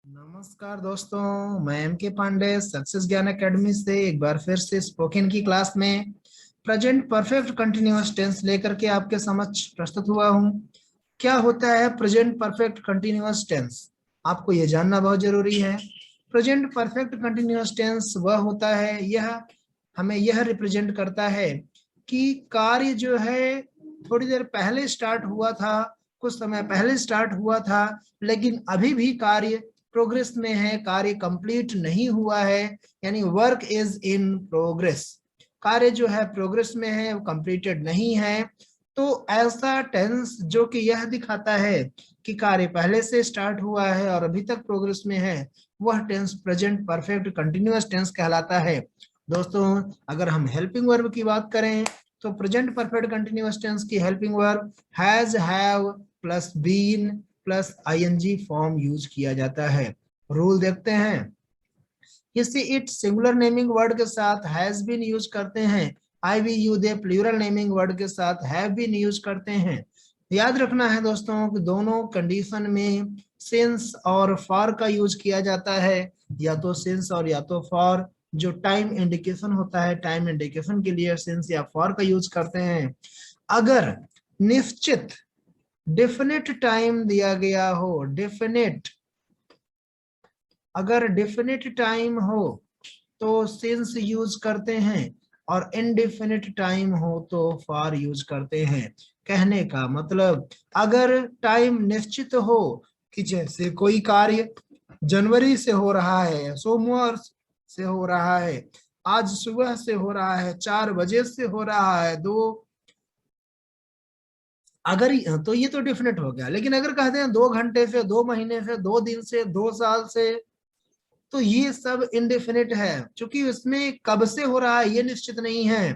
नमस्कार दोस्तों, मैं एम के पांडे सक्सेस ज्ञान एकेडमी से एक बार फिर से स्पोकन की क्लास में प्रेजेंट परफेक्ट कंटिन्यूअस टेंस लेकर के आपके समक्ष प्रस्तुत हुआ हूं। क्या होता है प्रेजेंट परफेक्ट कंटिन्यूअस टेंस? आपको यह जानना बहुत जरूरी है। प्रेजेंट परफेक्ट कंटिन्यूअस टेंस वह होता है, यह हमें यह रिप्रेजेंट करता है कि कार्य जो है थोड़ी देर पहले स्टार्ट हुआ था, कुछ समय पहले स्टार्ट हुआ था, लेकिन अभी भी कार्य प्रोग्रेस में है, कार्य कंप्लीट नहीं हुआ है, यानी वर्क इज इन प्रोग्रेस। कार्य जो है प्रोग्रेस में है, वो कंप्लीटेड नहीं है। तो ऐसा टेंस जो कि यह दिखाता है कि कार्य पहले से स्टार्ट हुआ है और अभी तक प्रोग्रेस में है, वह tense present perfect continuous tense कहलाता है। दोस्तों, अगर हम हेल्पिंग वर्ब की बात करें तो प्रेजेंट परफेक्ट कंटिन्यूअस टेंस की helping verb has, have plus been plus ING form use किया जाता है। रूल देखते हैं। इसी इट सिंगुलर नेमिंग वर्ड के साथ हैज बीन यूज करते हैं। I we you they plural naming word के साथ हैव बीन यूज करते हैं। याद रखना है दोस्तों कि दोनों कंडीशन में सिंस और फॉर का यूज किया जाता है, या तो सिंस और या तो फॉर। जो टाइम इंडिकेशन होता है, टाइम इंडिकेशन के लिए सिंस या फॉर का यूज करते हैं। अगर निश्चित डेफिनेट टाइम दिया गया हो, डेफिनेट, अगर डेफिनेट टाइम हो तो सिंस यूज करते हैं, और इनडेफिनिट टाइम हो तो फॉर यूज करते हैं। कहने का मतलब, अगर टाइम निश्चित हो कि जैसे कोई कार्य जनवरी से हो रहा है, सोमवार से हो रहा है, आज सुबह से हो रहा है, 4 बजे से हो रहा है, अगर तो ये तो डेफिनेट हो गया। लेकिन अगर कहते हैं 2 घंटे से, 2 महीने से, 2 दिन से, 2 साल से, तो ये सब इनडेफिनिट है, क्योंकि उसमें कब से हो रहा है ये निश्चित नहीं है।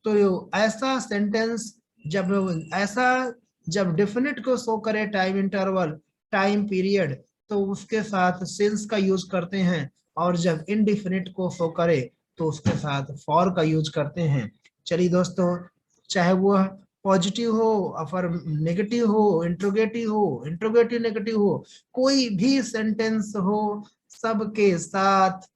तो ऐसा सेंटेंस जब डेफिनेट को शो करे टाइम इंटरवल, टाइम पीरियड, तो उसके साथ सिंस का यूज करते हैं, और जब इनडेफिनिट को शो करे तो उसके साथ फॉर का यूज करते हैं। चलिए दोस्तों, चाहे वो पॉजिटिव हो, अफर नेगेटिव हो, इंट्रोगेटिव नेगेटिव हो, कोई भी सेंटेंस हो, सबके साथ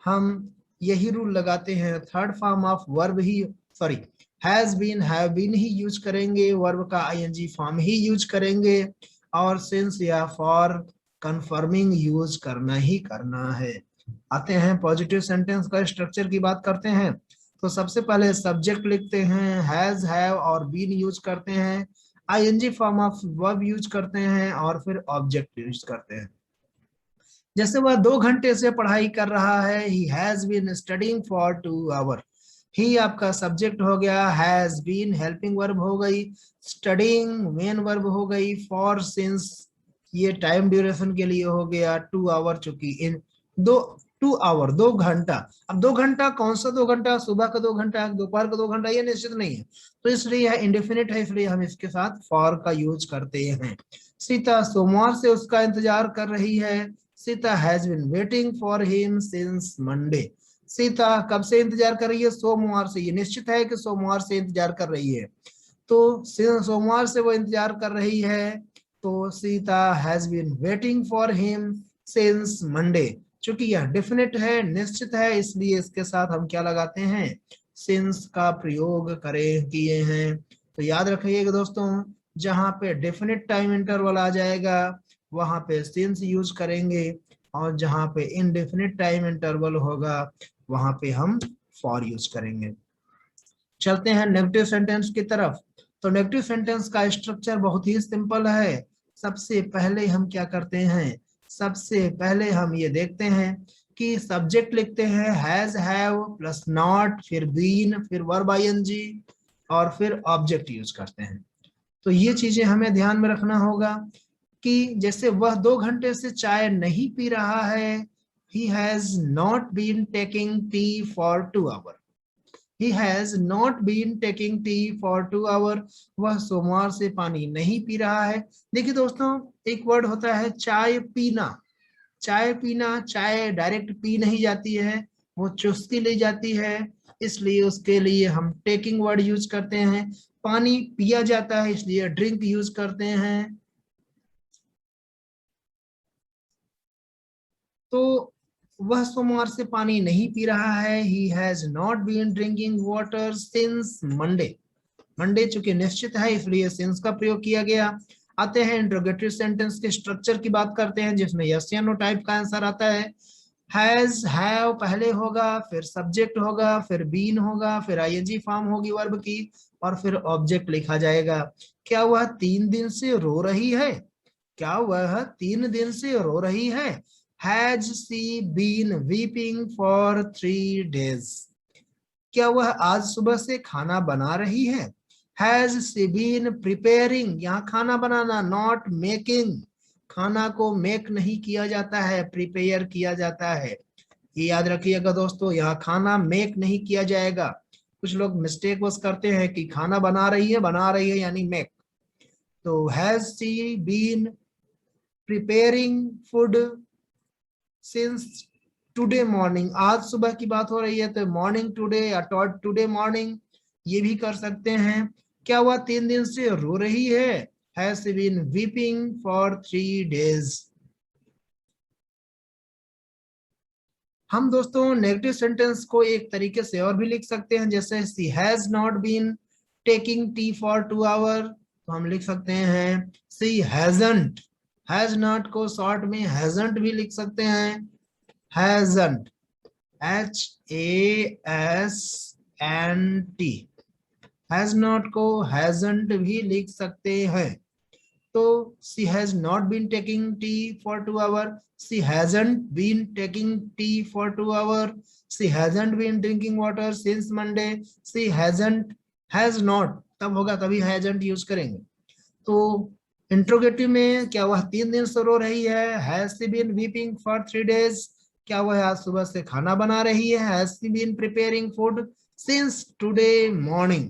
हम यही रूल लगाते हैं। थर्ड फॉर्म ऑफ वर्ब ही, sorry, has been, have been ही यूज करेंगे, वर्ब का आईएनजी फॉर्म ही यूज करेंगे, और सिंस या फॉर कंफर्मिंग यूज करना ही करना है। आते हैं पॉजिटिव सेंटेंस का स्ट्रक्चर की बात करते हैं। तो सबसे पहले सब्जेक्ट लिखते हैं, हैज, हैव और बीन यूज करते हैं, ING form of verb use करते हैं, और फिर ऑब्जेक्ट यूज करते हैं। जैसे वह 2 घंटे से पढ़ाई कर रहा है, he has been studying for 2 hour. He आपका सब्जेक्ट हो गया, हैज बीन हेल्पिंग वर्ब हो गई, स्टडिंग मेन वर्ब हो गई, फॉर सिंस ये टाइम ड्यूरेशन के लिए हो गया, 2 आवर चूंकि इन दो 2 आवर 2 घंटा। अब 2 घंटा कौन सा 2 घंटा, सुबह का 2 घंटा, दोपहर का 2 घंटा, ये निश्चित नहीं है, तो इसलिए यह इंडेफिनिट है, इसलिए हम इसके साथ फॉर का यूज करते हैं। सीता सोमवार से उसका इंतजार कर रही है। Sita has been waiting for him since Monday. Sita कब से इंतजार कर रही है? सोमवार से। ये निश्चित है कि सोमवार से इंतजार कर रही है, तो सोमवार से वो इंतजार कर रही है, तो Sita has been waiting for him since Monday. चूंकि यह डेफिनेट है, निश्चित है, इसलिए इसके साथ हम क्या लगाते हैं? सिंस का प्रयोग करें किए हैं। तो याद रखिएगा दोस्तों, जहां पे डेफिनेट टाइम इंटरवल आ जाएगा वहां पे सिंस यूज करेंगे, और जहां पे इनडेफिनिट टाइम इंटरवल होगा वहां पे हम फॉर यूज करेंगे। चलते हैं नेगेटिव सेंटेंस की तरफ। तो नेगेटिव सेंटेंस का स्ट्रक्चर बहुत ही सिंपल है। सबसे पहले हम क्या करते हैं? सबसे पहले हम ये देखते हैं कि सब्जेक्ट लिखते हैं हैज, हैव प्लस नॉट, फिर बीन, फिर वर्ब आईएनजी, और फिर ऑब्जेक्ट यूज करते हैं। तो ये चीजें हमें ध्यान में रखना होगा कि जैसे वह 2 घंटे से चाय नहीं पी रहा है, he has not been taking tea for 2 hour। he has not been taking tea for 2 hour। वह सोमवार से पानी नहीं पी रहा है। देखिए दोस्तों, एक वर्ड होता है चाय पीना। चाय पीना, चाय डायरेक्ट पी नहीं जाती है, वो चुस्की ली जाती है, इसलिए उसके लिए हम टेकिंग वर्ड यूज करते हैं। पानी पिया जाता है, इसलिए ड्रिंक यूज करते हैं। तो वह सोमवार से पानी नहीं पी रहा है। He has not been drinking water since Monday. Monday चूंकि निश्चित है इसलिए सिंस का प्रयोग किया गया। आते हैं इंट्रोगेटिव सेंटेंस के स्ट्रक्चर की बात करते हैं, जिसमें यस या नो टाइप का आंसर आता है। हैज हैव पहले होगा, फिर सब्जेक्ट होगा, फिर बीन होगा, फिर आईएनजी फॉर्म होगी वर्ब की, और फिर ऑब्जेक्ट लिखा जाएगा। क्या वह 3 दिन से रो रही है? क्या वह 3 दिन से रो रही है? Has she been weeping for 3 days? क्या वह आज सुबह से खाना बना रही है? हैज सी बीन प्रिपेयरिंग, यहाँ खाना बनाना, नॉट मेकिंग। खाना को मेक नहीं किया जाता है, प्रिपेयर किया जाता है। ये याद रखिएगा दोस्तों, यहाँ खाना मेक नहीं किया जाएगा। कुछ लोग मिस्टेक बस करते हैं कि खाना बना रही है यानी मेक। तो has she been preparing food since today morning, आज सुबह की बात हो रही है तो मॉर्निंग टुडे या टुडे मॉर्निंग ये भी कर सकते हैं। क्या वह 3 दिन से रो रही है? Has she been weeping for 3 days? हम दोस्तों नेगेटिव सेंटेंस को एक तरीके से और भी लिख सकते हैं, जैसे she has not been taking tea for 2 hours, तो हम लिख सकते हैं शी हैजंट। हैज नॉट को शॉर्ट में हैजंट भी लिख सकते हैं, हैजंट, HASNT। हैज नॉट को हैजंट भी लिख सकते हैं। तो she has not been taking tea for 2 hours, she hasn't been taking tea for 2 hours, she hasn't been drinking water since Monday, she hasn't, has not तब होगा तभी hasn't use करेंगे। तो इंट्रोगेटिव में क्या वह 3 दिन से रो रही है? has she been weeping for 3 days? क्या वह आज सुबह से खाना बना रही है? has she been preparing food since today morning?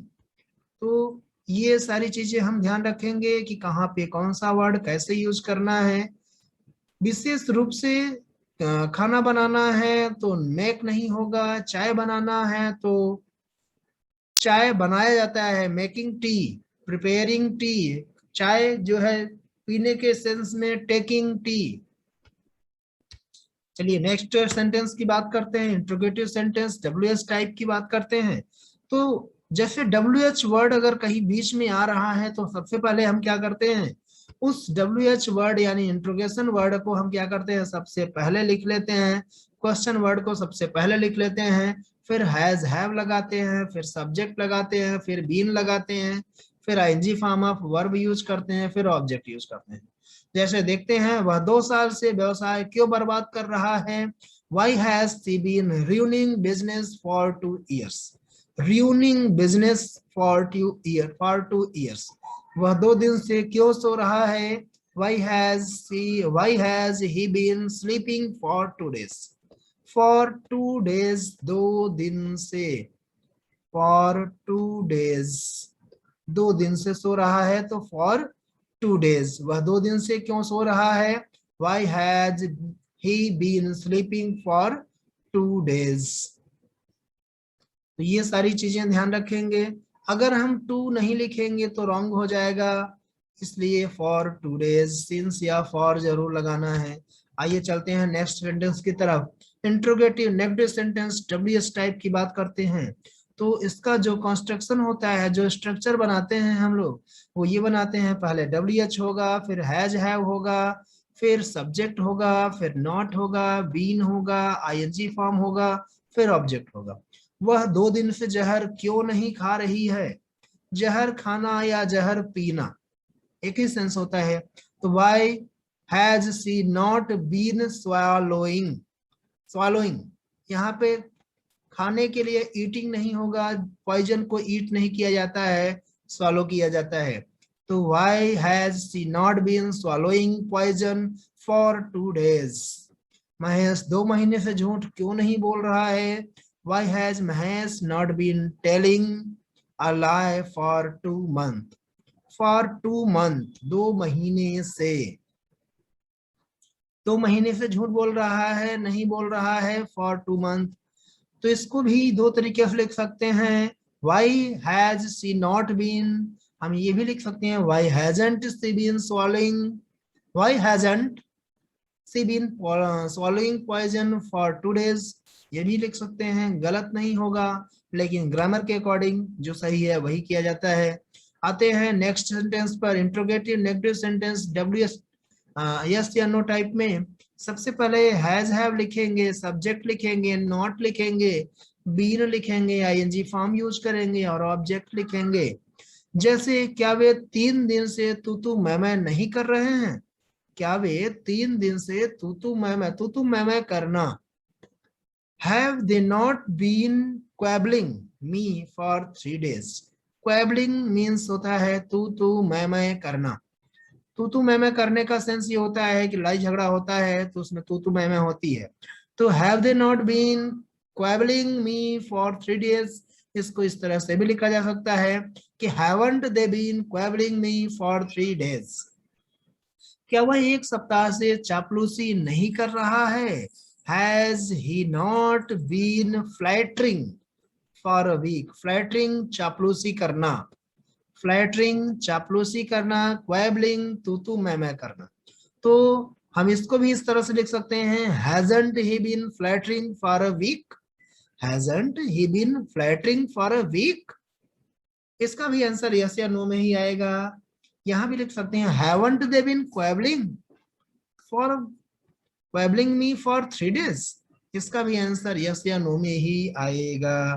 तो ये सारी चीजें हम ध्यान रखेंगे कि कहाँ पे कौन सा वर्ड कैसे यूज करना है। विशेष रूप से खाना बनाना है तो मेक नहीं होगा, चाय बनाना है तो चाय बनाया जाता है, मेकिंग टी, प्रिपेयरिंग टी। चाय जो है पीने के सेंस में टेकिंग टी। चलिए नेक्स्ट सेंटेंस की बात करते हैं, इंट्रोगेटिव सेंटेंस WH टाइप की बात करते हैं। तो जैसे WH वर्ड अगर कहीं बीच में आ रहा है तो सबसे पहले हम क्या करते हैं, उस WH वर्ड यानी इंट्रोगेशन वर्ड को हम क्या करते हैं, सबसे पहले लिख लेते हैं। क्वेश्चन वर्ड को सबसे पहले लिख लेते हैं, फिर हैज हैव लगाते हैं, फिर सब्जेक्ट लगाते हैं, फिर बीन लगाते हैं, फिर ING form of verb use करते हैं, फिर ऑब्जेक्ट यूज करते हैं। जैसे देखते हैं, वह 2 साल से व्यवसाय क्यों बर्बाद कर रहा है? Why has she been ruining business for 2 years? Ruining business for 2 years. वह 2 दिन से क्यों सो रहा है? Why has he been sleeping for 2 days? For 2 days, 2 दिन से, for 2 days, 2 दिन से सो रहा है तो for 2 days। वह 2 दिन से क्यों सो रहा है? Why has he been sleeping for 2 days? तो ये सारी चीजें ध्यान रखेंगे। अगर हम 2 नहीं लिखेंगे तो रॉन्ग हो जाएगा, इसलिए for 2 days since या for जरूर लगाना है। आइए चलते हैं नेक्स्ट सेंटेंस की तरफ। Interrogative negative sentence WH type की बात करते हैं। तो इसका जो कंस्ट्रक्शन होता है, जो स्ट्रक्चर बनाते हैं हम लोग, वो ये बनाते हैं, पहले WH होगा, फिर हैज हैव होगा, फिर सब्जेक्ट होगा, फिर नॉट होगा, बीन होगा, आईएनजी फॉर्म होगा, फिर ऑब्जेक्ट होगा। वह 2 दिन से जहर क्यों नहीं खा रही है? जहर खाना या जहर पीना एक ही सेंस होता है। तो why has she not been swallowing? यहाँ पे खाने के लिए ईटिंग नहीं होगा, पॉइजन को ईट नहीं किया जाता है, swallow किया जाता है। तो why has she not been swallowing poison for 2 days? Mahesh 2 महीने से झूठ क्यों नहीं बोल रहा है? Why has Mahesh not been telling a lie for 2 months? For 2 months, 2 महीने से, 2 महीने से झूठ बोल रहा है, नहीं बोल रहा है, for 2 months। तो इसको भी 2 तरीके से लिख सकते हैं। Why has she not been? हम ये भी लिख सकते हैं, Why hasn't she been swallowing? Why hasn't she been swallowing poison for 2 days, ये भी लिख सकते हैं, गलत नहीं होगा, लेकिन ग्रामर के अकॉर्डिंग जो सही है वही किया जाता है। आते हैं नेक्स्ट सेंटेंस पर, interrogative negative sentence WS yes या नो टाइप में। सबसे पहले हैज हैव लिखेंगे, सब्जेक्ट लिखेंगे, नॉट लिखेंगे, बीन लिखेंगे, आईएनजी फॉर्म यूज करेंगे और ऑब्जेक्ट लिखेंगे। जैसे क्या वे 3 दिन से तू मैं नहीं कर रहे हैं, क्या वे 3 दिन से तू मैं करना। Have they not been quibbling me for 3 days, quibbling means होता है तू मैं करना। तू मैं करने का सेंस ये होता है कि लड़ाई झगड़ा होता है तो उसमें तू मैं होती है। तो have they not been quibbling me for 3 days, इसको इस तरह से भी लिखा जा सकता है कि haven't they been quibbling me for 3 days, क्या वह 1 सप्ताह से चापलूसी नहीं कर रहा है। Has he not been flattering for a week, flattering चापलूसी करना, फ्लैटरिंग चापलूसी करना, क्वेबलिंग तू मैं करना। तो हम इसको भी इस तरह से लिख सकते हैं, hasn't he been flattering for a week, hasn't he been flattering for a week. इसका भी आंसर यस या नो में ही आएगा। यहां भी लिख सकते हैं haven't they been quibbling me for 3 days, इसका भी आंसर यस या नो में ही आएगा।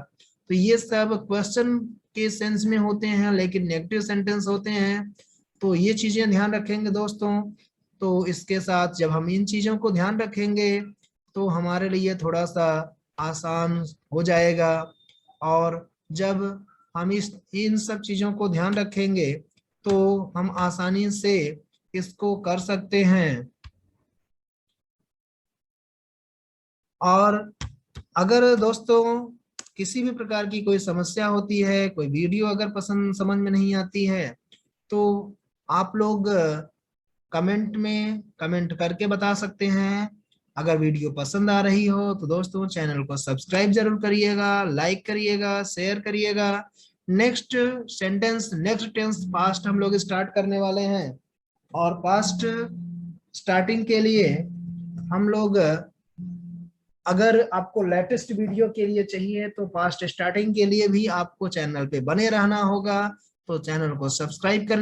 तो ये सब क्वेश्चन के सेंस में होते हैं, लेकिन नेगेटिव सेंटेंस होते हैं, तो ये चीजें ध्यान रखेंगे दोस्तों। तो इसके साथ जब हम इन चीजों को ध्यान रखेंगे तो हमारे लिए थोड़ा सा आसान हो जाएगा, और जब हम इन सब चीजों को ध्यान रखेंगे तो हम आसानी से इसको कर सकते हैं। और अगर दोस्तों किसी भी प्रकार की कोई समस्या होती है, कोई वीडियो अगर पसंद समझ में नहीं आती है, तो आप लोग कमेंट में कमेंट करके बता सकते हैं। अगर वीडियो पसंद आ रही हो तो दोस्तों चैनल को सब्सक्राइब जरूर करिएगा, लाइक करिएगा, शेयर करिएगा। Next sentence next tense past हम लोग स्टार्ट करने वाले हैं, और पास्ट स्टार्टिंग के लिए हम लोग, अगर आपको लेटेस्ट वीडियो के लिए चाहिए तो पास्ट स्टार्टिंग के लिए भी आपको चैनल पे बने रहना होगा, तो चैनल को सब्सक्राइब कर